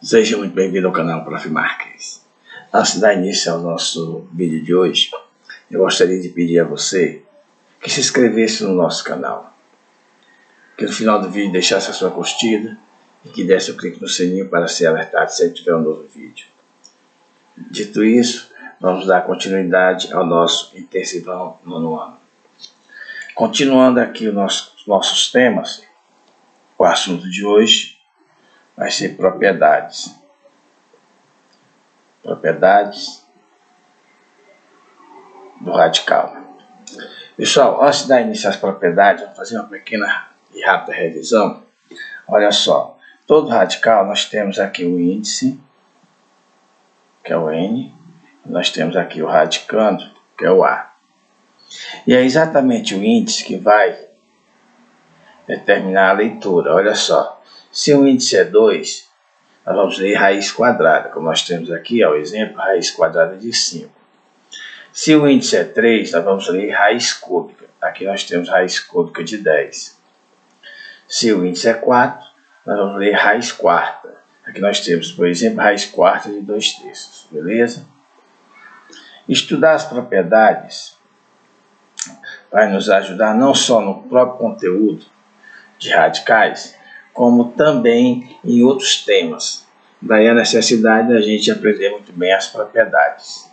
Seja muito bem-vindo ao canal Prof. Marques. Antes de dar início ao nosso vídeo de hoje, eu gostaria de pedir a você que se inscrevesse no nosso canal, que no final do vídeo deixasse a sua curtida e que desse o clique no sininho para ser alertado sempre que tiver um novo vídeo. Dito isso, vamos dar continuidade ao nosso intensivão nono ano. Continuando aqui os nossos temas, o assunto de hoje vai ser propriedades. Propriedades do radical. Pessoal, antes de dar início às propriedades, vamos fazer uma pequena e rápida revisão. Olha só, todo radical nós temos aqui o índice, que é o N, nós temos aqui o radicando, que é o A. E é exatamente o índice que vai determinar a leitura. Olha só, se o índice é 2, nós vamos ler raiz quadrada, como nós temos aqui, o exemplo, raiz quadrada de 5. Se o índice é 3, nós vamos ler raiz cúbica. Aqui nós temos raiz cúbica de 10. Se o índice é 4, nós vamos ler raiz quarta. Aqui nós temos, por exemplo, raiz quarta de 2/3, beleza? Estudar as propriedades vai nos ajudar não só no próprio conteúdo de radicais, como também em outros temas. Daí a necessidade da gente aprender muito bem as propriedades.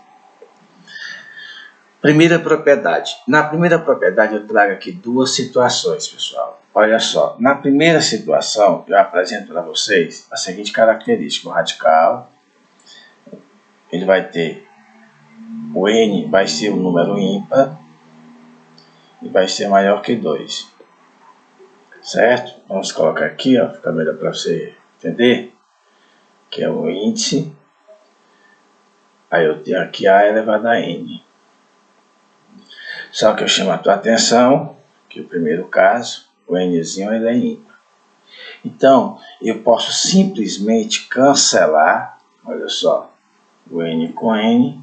Primeira propriedade. Na primeira propriedade eu trago aqui duas situações, pessoal. Olha só, na primeira situação eu apresento para vocês a seguinte característica. O radical, ele vai ter, o N vai ser um número ímpar e vai ser maior que 2. Certo? Vamos colocar aqui, ó, fica melhor para você entender, que é o índice. Aí eu tenho aqui A elevado a N. Só que eu chamo a tua atenção que o primeiro caso, o Nzinho, ele é ímpar. Então, eu posso simplesmente cancelar, olha só, o N com N,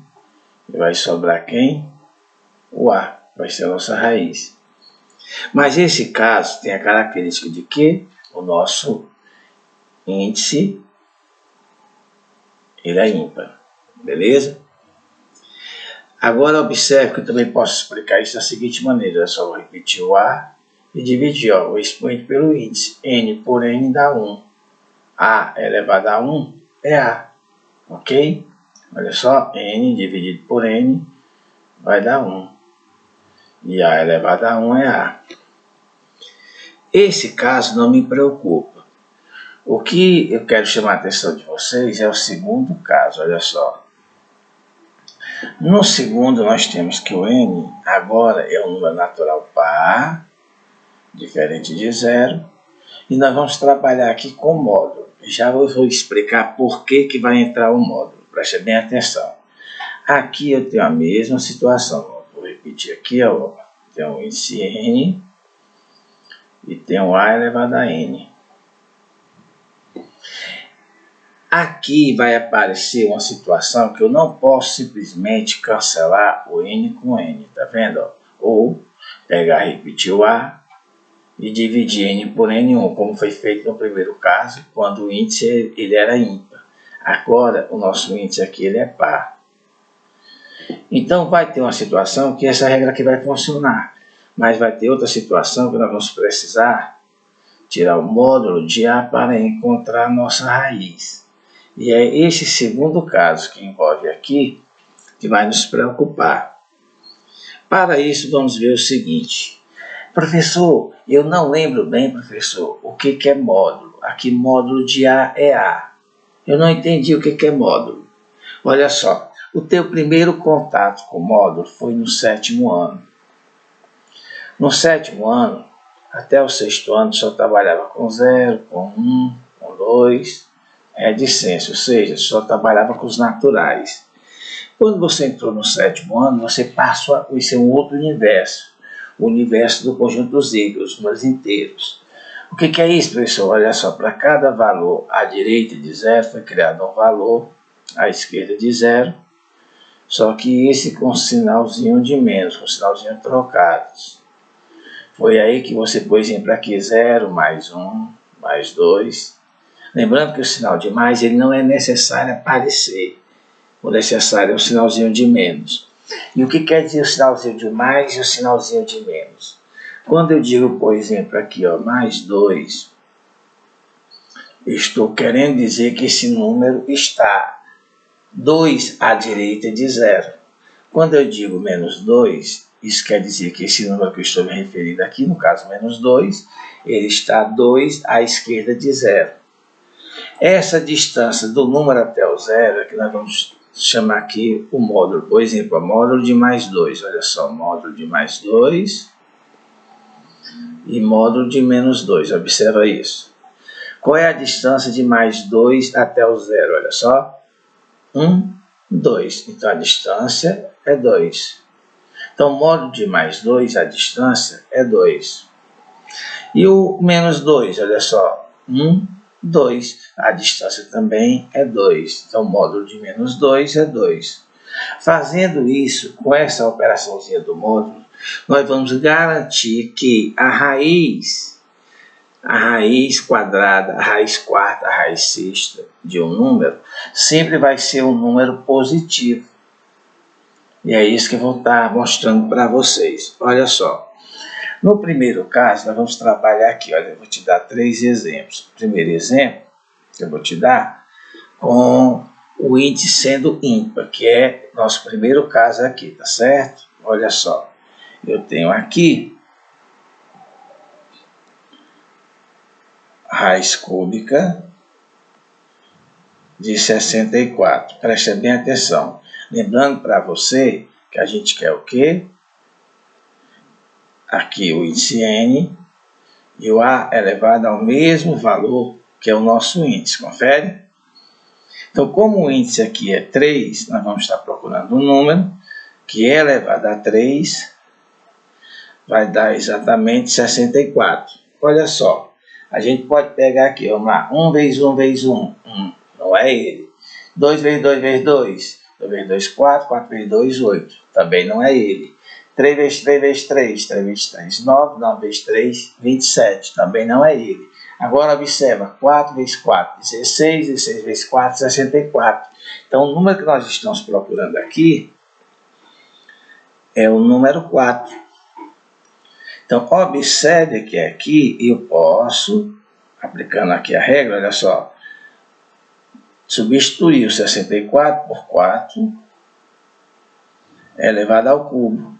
e vai sobrar quem? O A, vai ser a nossa raiz. Mas esse caso tem a característica de que o nosso índice, ele é ímpar, beleza? Agora observe que eu também posso explicar isso da seguinte maneira. É só repetir o A e dividir o expoente pelo índice. N por N dá 1. A elevado a 1 é A. Ok? Olha só, N dividido por N vai dar 1. E A elevado a 1 é A. Esse caso não me preocupa. O que eu quero chamar a atenção de vocês é o segundo caso. Olha só. No segundo, nós temos que o N agora é um número natural par, diferente de 0, e nós vamos trabalhar aqui com módulo. Já vou explicar por que vai entrar o módulo, preste bem atenção. Aqui eu tenho a mesma situação, vou repetir aqui, ó, tem um índice N e tem um A elevado a N. Aqui vai aparecer uma situação que eu não posso simplesmente cancelar o N com N, tá vendo? Ou pegar, repetir o A e dividir N por N1, como foi feito no primeiro caso, quando o índice ele era ímpar. Agora, o nosso índice aqui ele é par. Então, vai ter uma situação que essa regra aqui vai funcionar, mas vai ter outra situação que nós vamos precisar tirar o módulo de A para encontrar a nossa raiz. E é esse segundo caso que envolve aqui que vai nos preocupar. Para isso, vamos ver o seguinte. Professor, eu não lembro bem, professor, o que é módulo. Aqui, módulo de A é A. Eu não entendi o que é módulo. Olha só, o teu primeiro contato com módulo foi no 7º ano. No 7º ano, até o 6º ano, só trabalhava com 0, com 1, com 2... de ciência, ou seja, só trabalhava com os naturais. Quando você entrou no 7º ano, você passou a conhecer um outro universo, o universo do conjunto dos ímpios, os números inteiros. O que é isso, professor? Olha só, para cada valor à direita de 0 foi criado um valor à esquerda de 0, só que esse com sinalzinho de menos, com sinalzinho trocados. Foi aí que você, por exemplo, aqui 0, mais 1, mais 2... Lembrando que o sinal de mais ele não é necessário aparecer. O necessário é o sinalzinho de menos. E o que quer dizer o sinalzinho de mais e o sinalzinho de menos? Quando eu digo, por exemplo, aqui, ó, mais 2, estou querendo dizer que esse número está 2 à direita de 0. Quando eu digo menos 2, isso quer dizer que esse número que eu estou me referindo aqui, no caso menos 2, ele está 2 à esquerda de 0. Essa distância do número até o 0 é que nós vamos chamar aqui o módulo. Por exemplo, o módulo de mais 2. Olha só, módulo de mais 2 e módulo de menos 2. Observa isso. Qual é a distância de mais 2 até o 0? Olha só. 1, 2. Então, a distância é 2. Então, o módulo de mais 2, a distância é 2. E o menos 2, olha só. 1, 2. A distância também é 2. Então, o módulo de menos 2 é 2. Fazendo isso, com essa operaçãozinha do módulo, nós vamos garantir que a raiz quadrada, a raiz quarta, a raiz sexta de um número, sempre vai ser um número positivo. E é isso que eu vou estar mostrando para vocês. Olha só. No primeiro caso, nós vamos trabalhar aqui. Olha, eu vou te dar 3 exemplos. O primeiro exemplo que eu vou te dar com o índice sendo ímpar, que é nosso primeiro caso aqui, tá certo? Olha só. Eu tenho aqui raiz cúbica de 64. Preste bem atenção. Lembrando para você que a gente quer o quê? Aqui o índice n e o a elevado ao mesmo valor que é o nosso índice. Confere? Então, como o índice aqui é 3, nós vamos estar procurando um número que é elevado a 3, vai dar exatamente 64. Olha só, a gente pode pegar aqui, vamos lá, 1 vezes 1 vezes 1, não é ele. 2 vezes 2 vezes 2, 2 vezes 2, 4, 4 vezes 2, 8, também não é ele. 3 vezes 3 vezes 3, 3 vezes 3, 9, 9 vezes 3, 27, também não é ele. Agora observa, 4 vezes 4, 16, 16 vezes 4, 64. Então o número que nós estamos procurando aqui é o número 4. Então observe que aqui eu posso, aplicando aqui a regra, olha só, substituir o 64 por 4 elevado ao cubo.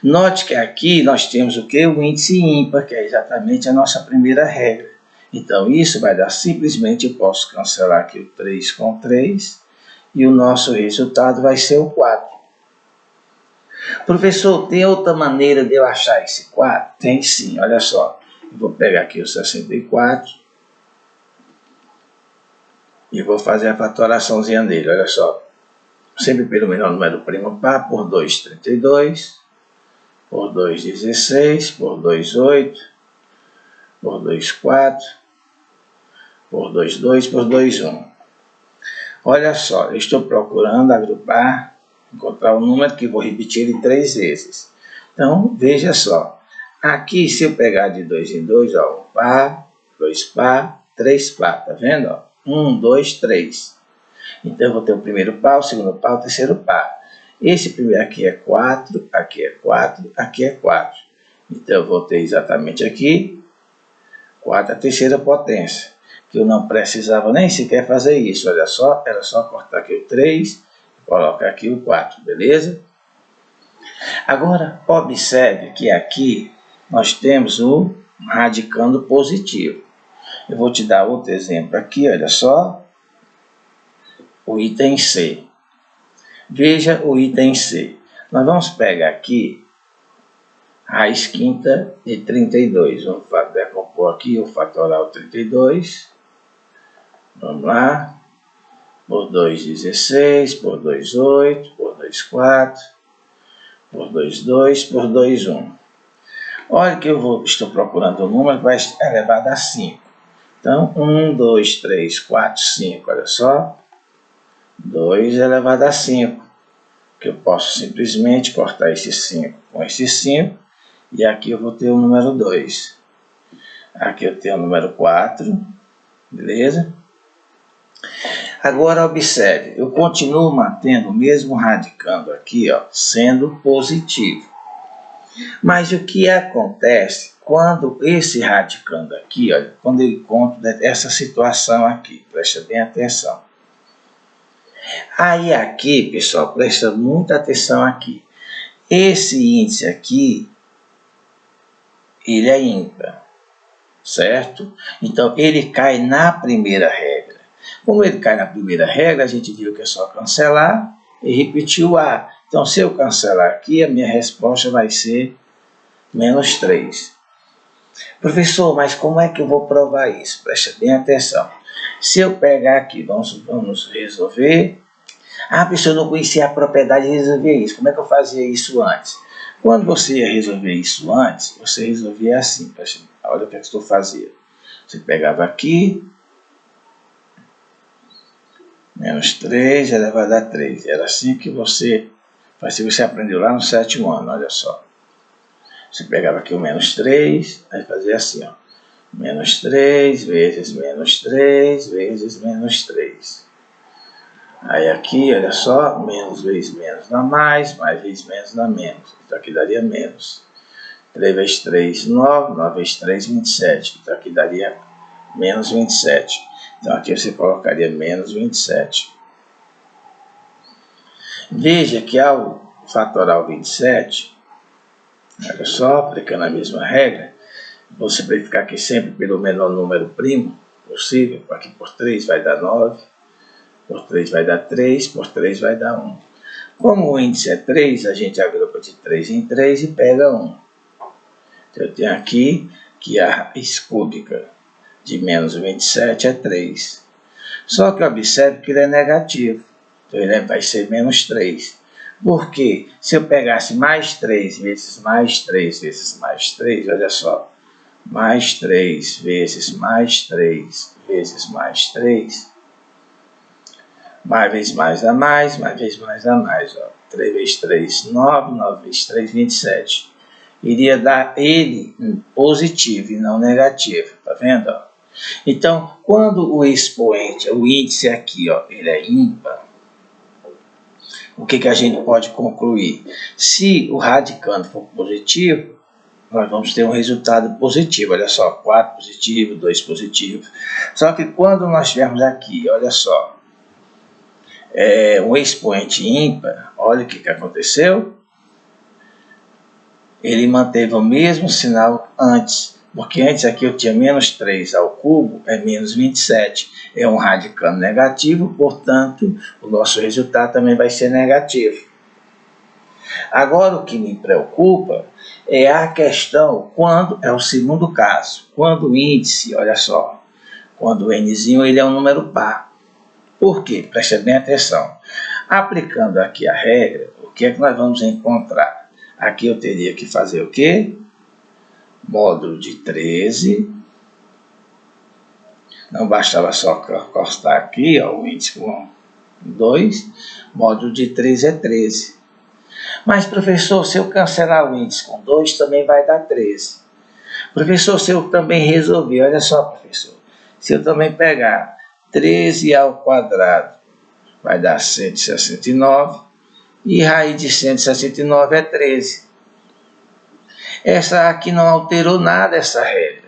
Note que aqui nós temos o que? O índice ímpar, que é exatamente a nossa primeira regra. Então, isso vai dar simplesmente, eu posso cancelar aqui o 3 com 3, e o nosso resultado vai ser o 4. Professor, tem outra maneira de eu achar esse 4? Tem sim, olha só. Eu vou pegar aqui o 64 e vou fazer a fatoraçãozinha dele, olha só. Sempre pelo menor número primo par, por 2, 32, por 2, 16, por 2, 8, por 2, 4, por 2, 2, por 2, 1. Olha só, eu estou procurando agrupar, encontrar um número que vou repetir ele 3 vezes. Então, veja só. Aqui, se eu pegar de 2 em 2, ó, 1 par, 2 par, 3 par, tá vendo? Ó? 1, 2, 3. Então, eu vou ter o primeiro par, o segundo par, o terceiro par. Esse primeiro aqui é 4, aqui é 4, aqui é 4. Então, eu vou ter exatamente aqui 4 a terceira potência. Que eu não precisava nem sequer fazer isso. Olha só, era só cortar aqui o 3 e colocar aqui o 4, beleza? Agora, observe que aqui nós temos o radicando positivo. Eu vou te dar outro exemplo aqui, olha só. O item C. Veja o item C. Nós vamos pegar aqui raiz quinta de 32. Vamos decompor aqui o fatoral 32. Vamos lá. Por 2, 16. Por 2, 8. Por 2, 4. Por 2, 2. Por 2, 1. Olha que estou procurando o número que vai elevado a 5. Então, 1, 2, 3, 4, 5. Olha só. 2 elevado a 5, que eu posso simplesmente cortar esse 5 com esse 5, e aqui eu vou ter o número 2. Aqui eu tenho o número 4, beleza? Agora observe, eu continuo mantendo o mesmo radicando aqui, ó, sendo positivo. Mas o que acontece quando esse radicando aqui, ó, quando eu encontro essa situação aqui, presta bem atenção. Aí aqui, pessoal, presta muita atenção aqui. Esse índice aqui, ele é ímpar, certo? Então, ele cai na primeira regra. Como ele cai na primeira regra, a gente viu que é só cancelar e repetir o A. Então, se eu cancelar aqui, a minha resposta vai ser menos 3. Professor, mas como é que eu vou provar isso? Preste bem atenção. Se eu pegar aqui, vamos resolver. Ah, professor, eu não conhecia a propriedade de resolver isso. Como é que eu fazia isso antes? Quando você ia resolver isso antes, você resolvia assim. Olha o que eu estou fazendo. Você pegava aqui, menos 3 elevado a 3. Era assim que você fazia. Você aprendeu lá no 7º ano, olha só. Você pegava aqui o menos 3, aí fazia assim, ó. Menos 3 vezes menos 3 vezes menos 3. Aí aqui, olha só, menos vezes menos dá mais vezes menos dá menos. Então aqui daria menos. 3 vezes 3, 9, 9 vezes 3, 27. Então aqui daria menos 27. Então aqui você colocaria menos 27. Veja que ao fatorar o 27, olha só, aplicando a mesma regra, vou simplificar aqui sempre pelo menor número primo possível. Aqui por 3 vai dar 9, por 3 vai dar 3, por 3 vai dar 1. Como o índice é 3, a gente agrupa de 3 em 3 e pega 1. Então eu tenho aqui que a raiz cúbica de menos 27 é 3. Só que observe que ele é negativo. Então ele vai ser menos 3. Porque se eu pegasse mais 3 vezes mais 3 vezes mais 3, olha só, mais 3 vezes mais 3 vezes mais 3, mais vezes mais dá mais vezes mais dá mais. Ó. 3 vezes 3, 9, 9 vezes 3, 27. Iria dar ele positivo e não negativo, tá vendo? Ó? Então, quando o expoente, o índice aqui, ó, ele é ímpar, o que a gente pode concluir? Se o radicando for positivo, nós vamos ter um resultado positivo. Olha só, 4 positivo, 2 positivo. Só que quando nós tivermos aqui, olha só, um expoente ímpar, olha o que aconteceu. Ele manteve o mesmo sinal antes, porque antes aqui eu tinha menos 3 ao cubo, é menos 27. É um radicando negativo, portanto, o nosso resultado também vai ser negativo. Agora, o que me preocupa é a questão quando é o segundo caso. Quando o índice, olha só, quando o nzinho ele é um número par. Por quê? Preste bem atenção. Aplicando aqui a regra, o que é que nós vamos encontrar? Aqui eu teria que fazer o quê? Módulo de 13. Não bastava só cortar aqui, ó, o índice com 2. Módulo de 13 é 13. Mas, professor, se eu cancelar o índice com 2, também vai dar 13. Professor, se eu também resolver, olha só, professor, se eu também pegar 13 ao quadrado, vai dar 169, e raiz de 169 é 13. Essa aqui não alterou nada, essa regra.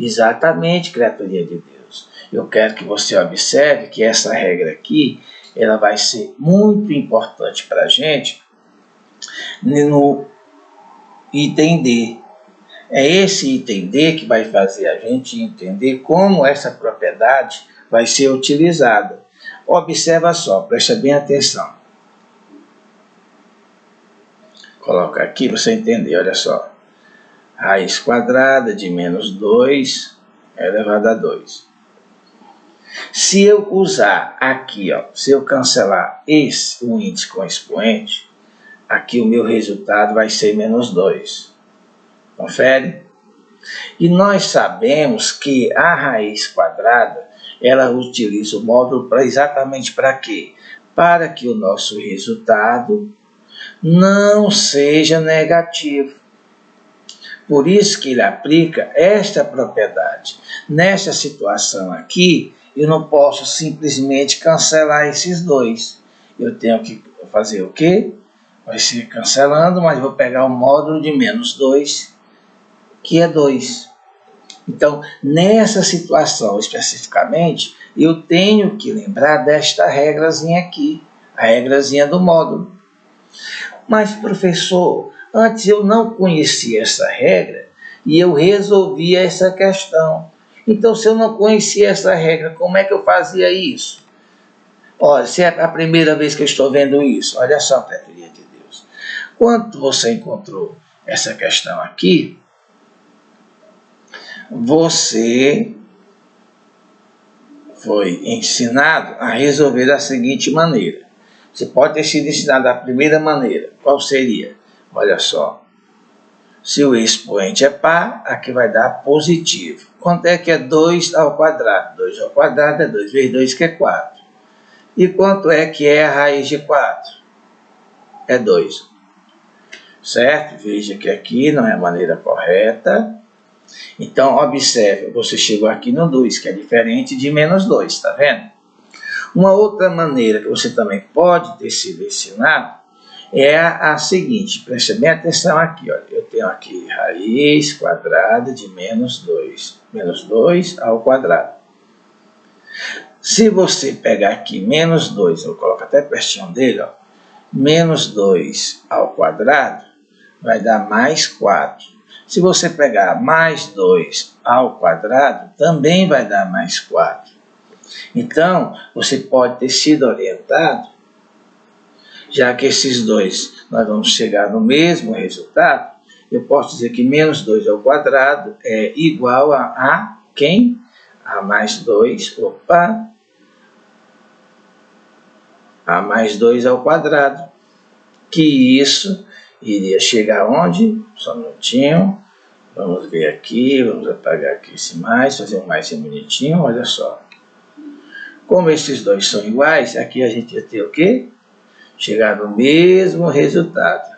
Exatamente, criaturinha de Deus. Eu quero que você observe que essa regra aqui, ela vai ser muito importante para a gente no item D. É esse item D que vai fazer a gente entender como essa propriedade vai ser utilizada. Observa só, presta bem atenção. Coloca aqui para você entender, olha só. Raiz quadrada de menos 2 elevado a 2. Se eu usar aqui, ó, se eu cancelar o índice com expoente, aqui o meu resultado vai ser menos 2. Confere? E nós sabemos que a raiz quadrada, ela utiliza o módulo exatamente para quê? Para que o nosso resultado não seja negativo. Por isso que ele aplica esta propriedade. Nesta situação aqui, eu não posso simplesmente cancelar esses dois. Eu tenho que fazer o quê? Vai ser cancelando, mas vou pegar o módulo de menos 2, que é 2. Então, nessa situação especificamente, eu tenho que lembrar desta regrazinha aqui, a regrazinha do módulo. Mas, professor, antes eu não conhecia essa regra e eu resolvia essa questão. Então, se eu não conhecia essa regra, como é que eu fazia isso? Olha, se é a primeira vez que eu estou vendo isso, olha só, criaturinha de Deus. Quando você encontrou essa questão aqui, você foi ensinado a resolver da seguinte maneira. Você pode ter sido ensinado da primeira maneira. Qual seria? Olha só. Se o expoente é par, aqui vai dar positivo. Quanto é que é 2 ao quadrado? 2 ao quadrado é 2 vezes 2, que é 4. E quanto é que é a raiz de 4? É 2. Certo? Veja que aqui não é a maneira correta. Então, observe, você chegou aqui no 2, que é diferente de menos 2, tá vendo? Uma outra maneira que você também pode ter sido ensinado é a seguinte, preste bem atenção aqui, olha, eu tenho aqui raiz quadrada de menos 2 ao quadrado. Se você pegar aqui menos 2, eu coloco até pertinho dele, ó, menos 2 ao quadrado vai dar mais 4. Se você pegar mais 2 ao quadrado, também vai dar mais 4. Então, você pode ter sido orientado, já que esses dois nós vamos chegar no mesmo resultado, eu posso dizer que menos 2 ao quadrado é igual a quem? A mais 2, a mais 2 ao quadrado. Que isso iria chegar onde? Só um minutinho. Vamos ver aqui, vamos apagar aqui esse mais, fazer um mais bonitinho, olha só. Como esses dois são iguais, aqui a gente ia ter o quê? Chegar no mesmo resultado.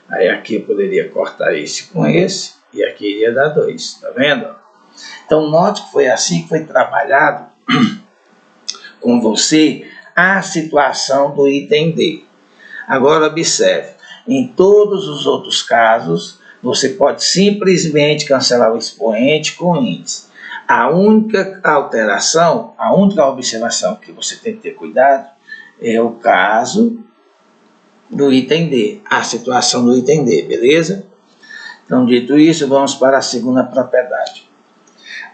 Aí aqui eu poderia cortar esse com esse, e aqui iria dar 2, tá vendo? Então note que foi assim que foi trabalhado com você a situação do item D. Agora observe, em todos os outros casos, você pode simplesmente cancelar o expoente com o índice. A única alteração, a única observação que você tem que ter cuidado é o caso do item D, a situação do item D, beleza? Então, dito isso, vamos para a segunda propriedade.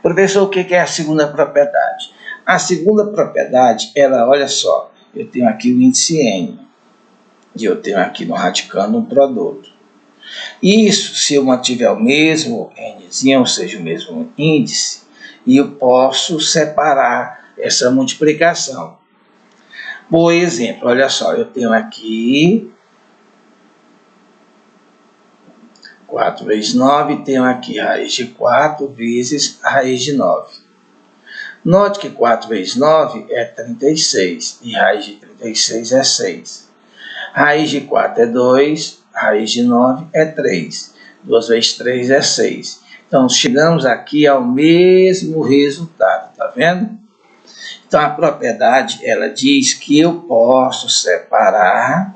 Professor, o que é a segunda propriedade? A segunda propriedade, ela, olha só, eu tenho aqui o índice N, e eu tenho aqui no radicando um produto. Isso, se eu mantiver o mesmo Nzinho, ou seja, o mesmo índice, eu posso separar essa multiplicação. Por exemplo, olha só, eu tenho aqui 4 vezes 9, tenho aqui raiz de 4 vezes raiz de 9. Note que 4 vezes 9 é 36, e raiz de 36 é 6. Raiz de 4 é 2, raiz de 9 é 3. 2 vezes 3 é 6. Então, chegamos aqui ao mesmo resultado, tá vendo? Então, a propriedade, ela diz que eu posso separar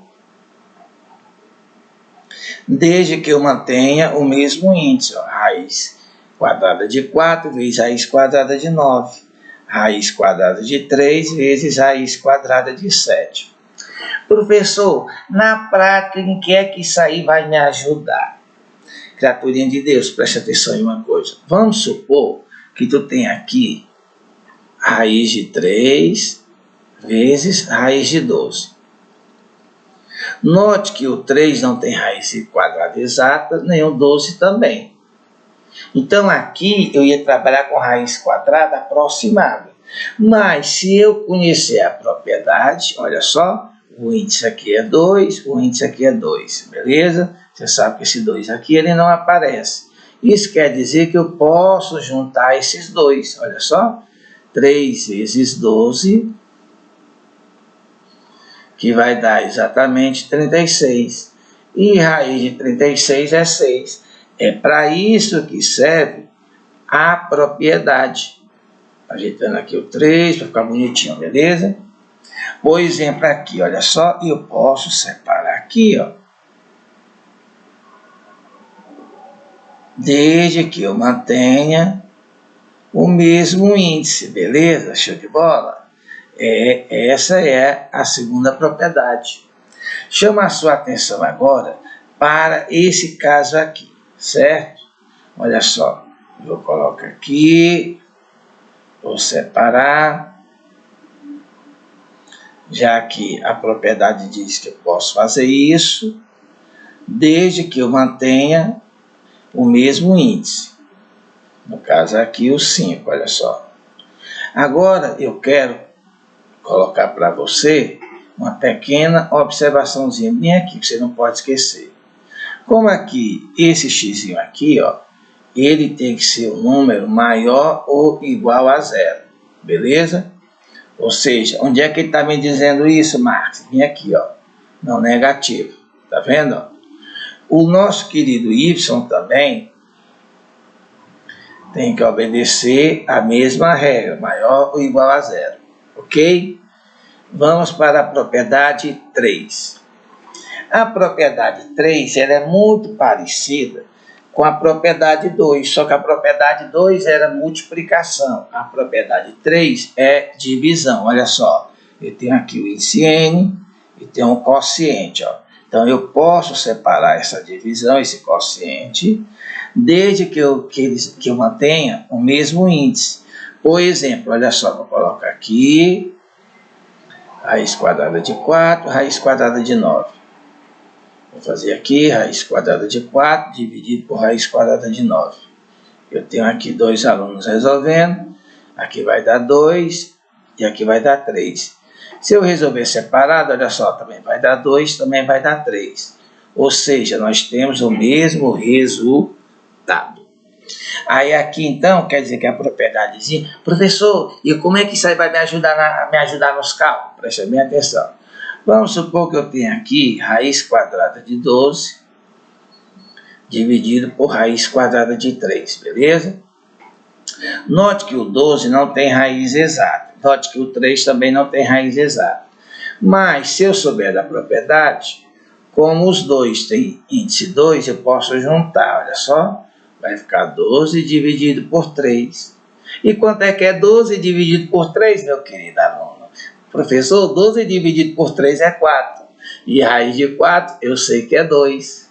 desde que eu mantenha o mesmo índice, ó, raiz quadrada de 4 vezes raiz quadrada de 9. Raiz quadrada de 3 vezes raiz quadrada de 7. Professor, na prática, em que é que isso aí vai me ajudar? Criaturinha de Deus, preste atenção em uma coisa. Vamos supor que tu tem aqui raiz de 3 vezes raiz de 12. Note que o 3 não tem raiz quadrada exata, nem o 12 também. Então aqui eu ia trabalhar com raiz quadrada aproximada. Mas se eu conhecer a propriedade, olha só, o índice aqui é 2, o índice aqui é 2, beleza? Você sabe que esse 2 aqui ele não aparece. Isso quer dizer que eu posso juntar esses dois, olha só. 3 vezes 12, que vai dar exatamente 36. E raiz de 36 é 6. É para isso que serve a propriedade. Ajeitando aqui o 3 para ficar bonitinho, beleza? Por exemplo, aqui, olha só, eu posso separar aqui, ó. Desde que eu mantenha o mesmo índice, beleza? Show de bola? Essa é a segunda propriedade. Chama a sua atenção agora para esse caso aqui, certo? Olha só, eu coloco aqui, vou separar, já que a propriedade diz que eu posso fazer isso, desde que eu mantenha o mesmo índice. No caso aqui, o 5, olha só. Agora eu quero colocar para você uma pequena observaçãozinha bem aqui, que você não pode esquecer. Como aqui, esse x aqui, ó, ele tem que ser um número maior ou igual a 0, beleza? Ou seja, onde é que ele está me dizendo isso, Marcos? Vem aqui, ó, não negativo, tá vendo? Ó? O nosso querido y também tem que obedecer a mesma regra, maior ou igual a 0, ok? Vamos para a propriedade 3. A propriedade 3 ela é muito parecida com a propriedade 2, só que a propriedade 2 era multiplicação, a propriedade 3 é divisão. Olha só, eu tenho aqui o índice n e tenho um quociente, ó. Então eu posso separar essa divisão, esse quociente, desde que eu mantenha o mesmo índice. Por exemplo, olha só, vou colocar aqui raiz quadrada de 4, raiz quadrada de 9. Vou fazer aqui raiz quadrada de 4 dividido por raiz quadrada de 9. Eu tenho aqui 2 alunos resolvendo. Aqui vai dar 2 e aqui vai dar 3. Se eu resolver separado, olha só, também vai dar 2, também vai dar 3. Ou seja, nós temos o mesmo resultado. Aí aqui então, quer dizer que a propriedadezinha... Professor, e como é que isso aí vai me ajudar nos cálculos? Presta bem atenção. Vamos supor que eu tenho aqui raiz quadrada de 12 dividido por raiz quadrada de 3, beleza? Note que o 12 não tem raiz exata. Note que o 3 também não tem raiz exata. Mas, se eu souber da propriedade, como os dois têm índice 2, eu posso juntar, olha só. Vai ficar 12 dividido por 3. E quanto é que é 12 dividido por 3, meu querido aluno? Professor, 12 dividido por 3 é 4. E raiz de 4 eu sei que é 2.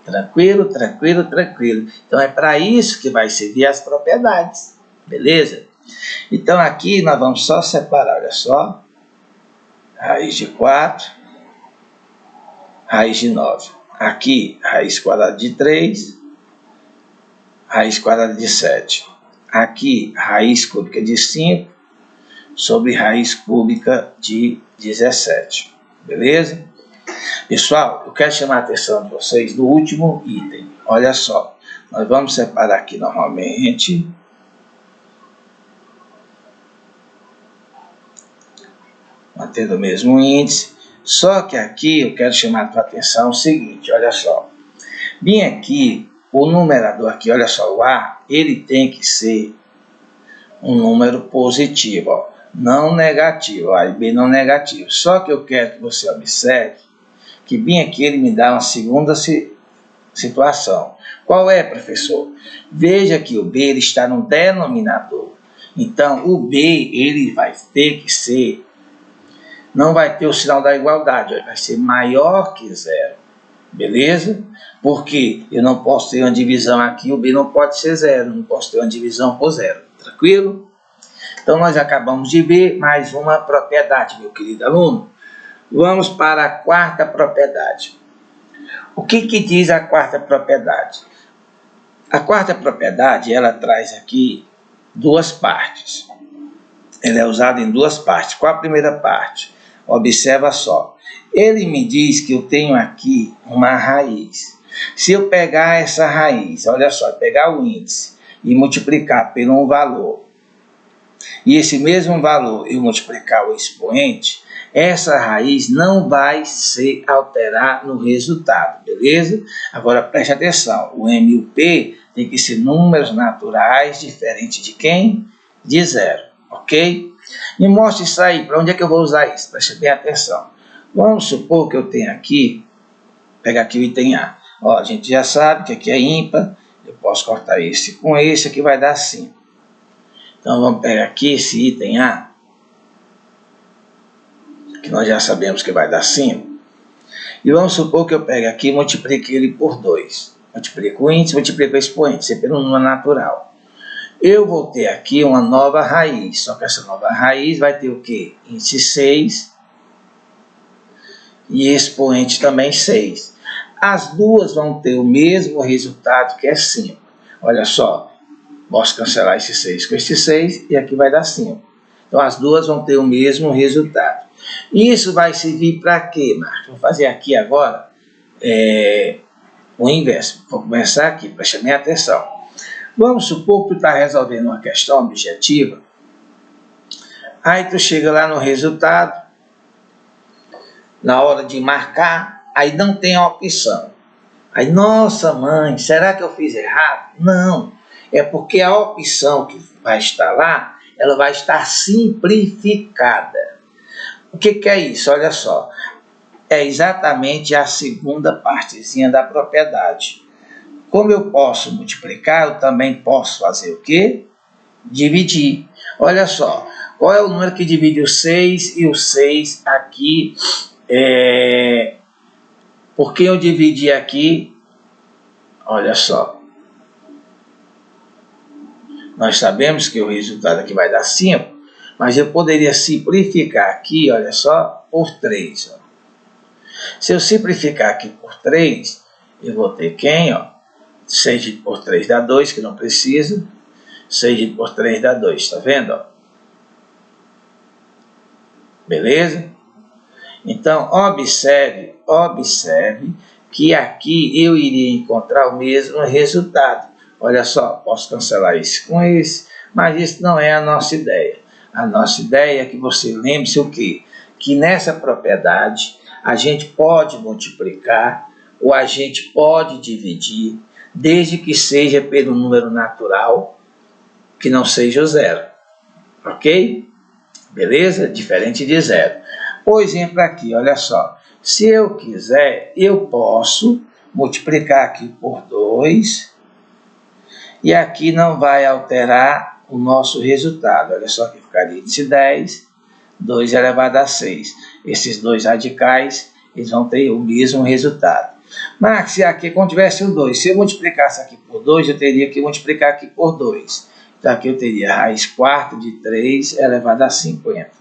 Tranquilo, tranquilo, tranquilo. Então é para isso que vai servir as propriedades. Beleza? Então aqui nós vamos só separar, olha só. Raiz de 4, raiz de 9. Aqui, raiz quadrada de 3, raiz quadrada de 7. Aqui, raiz cúbica de 5 sobre raiz cúbica de 17. Beleza? Pessoal, eu quero chamar a atenção de vocês no último item. Olha só, nós vamos separar aqui normalmente. Mantendo o mesmo índice. Só que aqui eu quero chamar a tua atenção o seguinte, olha só. Bem aqui, o numerador aqui, olha só, o A, ele tem que ser um número positivo, ó, não negativo, A e B não negativo. Só que eu quero que você observe que bem aqui ele me dá uma segunda situação. Qual é, professor? Veja que o B ele está no denominador. Então, o B ele vai ter que ser, não vai ter o sinal da igualdade, vai ser maior que 0. Beleza? Porque eu não posso ter uma divisão aqui, o B não pode ser 0, não posso ter uma divisão por 0. Tranquilo? Então, nós acabamos de ver mais uma propriedade, meu querido aluno. Vamos para a quarta propriedade. O que diz a quarta propriedade? A quarta propriedade, ela traz aqui duas partes. Ela é usada em duas partes. Qual a primeira parte? Observa só. Ele me diz que eu tenho aqui uma raiz. Se eu pegar essa raiz, olha só, pegar o índice e multiplicar por um valor, e esse mesmo valor eu multiplicar o expoente, essa raiz não vai se alterar no resultado, beleza? Agora preste atenção, o M e o P tem que ser números naturais diferentes de quem? De 0. ok? Me mostre isso aí, para onde é que eu vou usar isso? Preste bem atenção. Vamos supor que eu tenho aqui, pegar aqui o item A. Ó, a gente já sabe que aqui é ímpar, eu posso cortar esse com esse, aqui vai dar 5. Então vamos pegar aqui esse item A, que nós já sabemos que vai dar 5. E vamos supor que eu pegue aqui e multiplique ele por 2. Multiplico o índice, multiplico o expoente, sempre pelo número natural. Eu vou ter aqui uma nova raiz, só que essa nova raiz vai ter o quê? Índice 6 e expoente também 6. As duas vão ter o mesmo resultado, que é 5. Olha só, posso cancelar esse 6 com esse 6 e aqui vai dar 5. Então as duas vão ter o mesmo resultado. Isso vai servir para quê, Marcos? Vou fazer aqui agora o inverso. Vou começar aqui, preste bem atenção. Vamos supor que tu está resolvendo uma questão objetiva. Aí tu chega lá no resultado, na hora de marcar, aí não tem a opção. Aí, nossa mãe, será que eu fiz errado? Não, é porque a opção que vai estar lá, ela vai estar simplificada. O que é isso? Olha só, é exatamente a segunda partezinha da propriedade. Como eu posso multiplicar, eu também posso fazer o quê? Dividir. Olha só, qual é o número que divide o 6 e o 6 aqui? Porque eu dividi aqui, olha só, nós sabemos que o resultado aqui vai dar 5, mas eu poderia simplificar aqui, olha só, por 3. Ó. Se eu simplificar aqui por 3, eu vou ter quem? Ó, 6 por 3 dá 2, que não precisa. 6 por 3 dá 2, tá vendo? Ó? Beleza? Então, observe que aqui eu iria encontrar o mesmo resultado. Olha só, posso cancelar esse com esse, mas isso não é a nossa ideia. A nossa ideia é que você lembre-se o quê? Que nessa propriedade a gente pode multiplicar ou a gente pode dividir, desde que seja pelo número natural, que não seja o zero. Ok? Beleza? Diferente de zero. Por exemplo aqui, olha só. Se eu quiser, eu posso multiplicar aqui por 2 e aqui não vai alterar o nosso resultado. Olha só que ficaria índice 10, 2 elevado a 6. Esses dois radicais, eles vão ter o mesmo resultado. Mas se aqui, quando tivesse o 2, se eu multiplicasse aqui por 2, eu teria que multiplicar aqui por 2. Então aqui eu teria raiz quarta de 3 elevado a 50.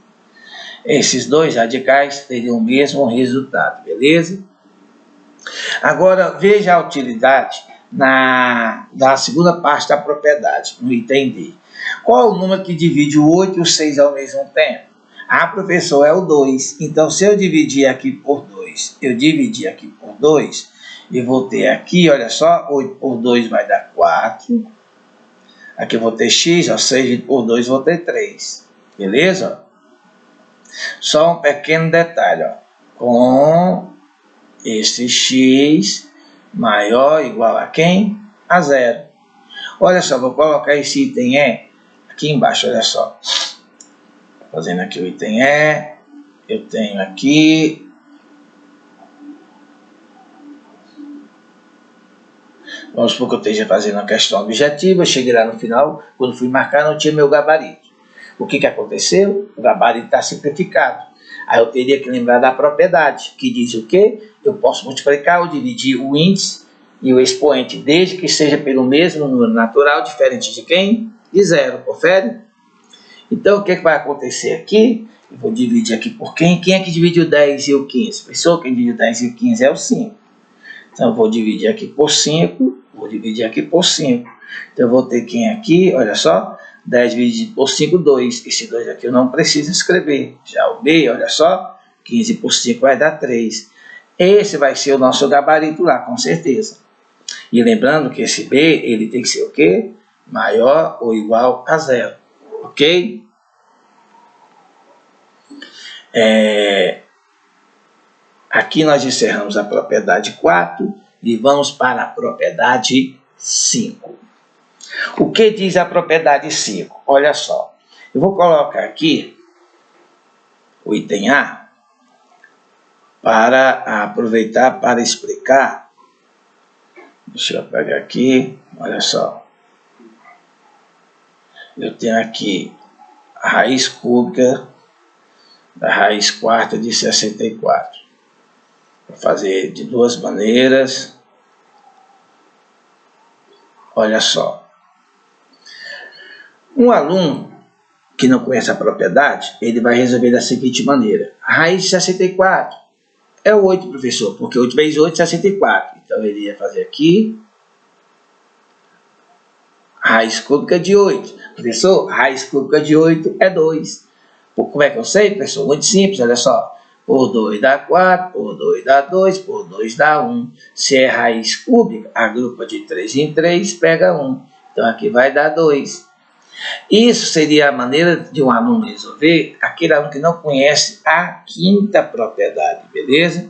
Esses dois radicais teriam o mesmo resultado, beleza? Agora, veja a utilidade da segunda parte da propriedade, no item D. Qual é o número que divide o 8 e o 6 ao mesmo tempo? Ah, professor, é o 2. Então, se eu dividir aqui por 2, eu vou ter aqui, olha só, 8 por 2 vai dar 4. Aqui eu vou ter x, ó, 6 por 2 vou ter 3. Beleza? Só um pequeno detalhe, ó. Com esse x maior ou igual a quem? A 0. Olha só, vou colocar esse item E aqui embaixo, olha só. Fazendo aqui o item E, eu tenho aqui... Vamos supor que eu esteja fazendo uma questão objetiva, eu cheguei lá no final, quando fui marcar não tinha meu gabarito. O que aconteceu? O gabarito está simplificado. Aí eu teria que lembrar da propriedade, que diz o quê? Eu posso multiplicar ou dividir o índice e o expoente, desde que seja pelo mesmo número natural, diferente de quem? De 0, confere? Então, o que vai acontecer aqui? Eu vou dividir aqui por quem? Quem é que divide o 10 e o 15? Pessoal, quem divide o 10 e o 15 é o 5. Então, eu vou dividir aqui por 5, Então, eu vou ter quem aqui? Olha só, 10 dividido por 5, 2. Esse 2 aqui eu não preciso escrever. Já o B, olha só, 15 por 5 vai dar 3. Esse vai ser o nosso gabarito lá, com certeza. E lembrando que esse B, ele tem que ser o quê? Maior ou igual a 0. Ok? Aqui nós encerramos a propriedade 4 e vamos para a propriedade 5. O que diz a propriedade 5? Olha só, Eu vou colocar aqui o item A para aproveitar para explicar. Deixa eu pegar aqui, olha só. Eu tenho aqui a raiz cúbica da raiz quarta de 64. Vou fazer de duas maneiras. Olha só. Um aluno que não conhece a propriedade, ele vai resolver da seguinte maneira. A raiz de 64 é o 8, professor, porque 8 vezes 8 é 64. Então, ele ia fazer aqui a raiz cúbica de 8. Professor, a raiz cúbica de 8 é 2. Como é que eu sei, professor? Muito simples, olha só. Por 2 dá 4, por 2 dá 2, por 2 dá 1. Se é raiz cúbica, agrupa de 3 em 3, pega 1. Então, aqui vai dar 2. Isso seria a maneira de um aluno resolver, aquele aluno que não conhece a quinta propriedade, beleza?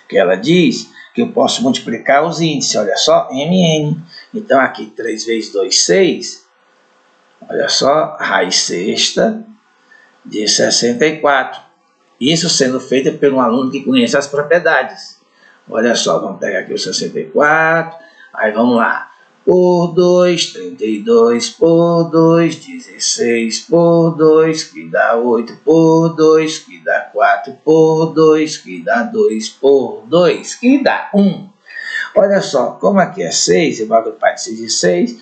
Que ela diz que eu posso multiplicar os índices, olha só, MN. Então, aqui 3 vezes 2, 6. Olha só, raiz sexta de 64. Isso sendo feito por um aluno que conhece as propriedades. Olha só, vamos pegar aqui o 64, aí vamos lá. Por 2, 32, por 2, 16, por 2, que dá 8, por 2, que dá 4, por 2, que dá 2, por 2, que dá 1. Olha só, como aqui é 6, eu vou agrupar de 6 e 6.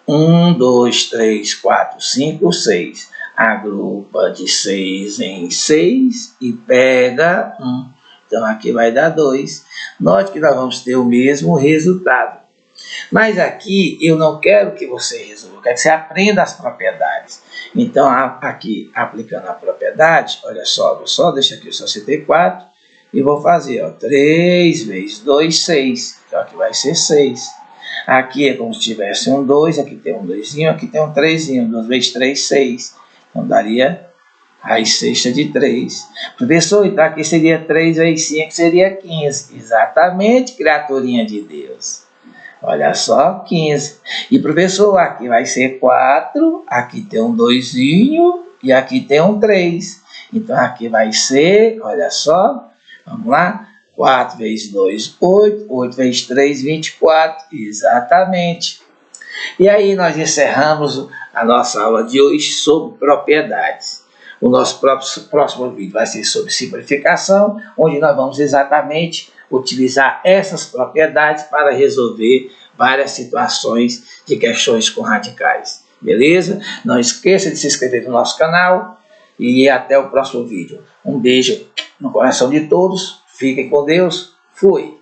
1, 2, 3, 4, 5, 6. Agrupa de 6 em 6 e pega 1. Então, aqui vai dar 2. Note que nós vamos ter o mesmo resultado. Mas aqui eu não quero que você resolva, eu quero que você aprenda as propriedades. Então, aqui, aplicando a propriedade, olha só, vou só deixar aqui o 64 e vou fazer, ó, 3 vezes 2, 6. Então, aqui vai ser 6. Aqui é como se tivesse um 2, aqui tem um 2, aqui tem um 3, 2 vezes 3, 6. Então, daria raiz sexta de 3. Professor, então aqui seria 3 vezes 5, seria 15. Exatamente, criaturinha de Deus. Olha só, 15. E professor, aqui vai ser 4, aqui tem um 2 e aqui tem um 3. Então, aqui vai ser, olha só, vamos lá, 4 vezes 2, 8, 8 vezes 3, 24, exatamente. E aí nós encerramos a nossa aula de hoje sobre propriedades. O nosso próximo vídeo vai ser sobre simplificação, onde nós vamos exatamente utilizar essas propriedades para resolver várias situações de questões com radicais. Beleza? Não esqueça de se inscrever no nosso canal e até o próximo vídeo. Um beijo no coração de todos, fiquem com Deus, fui!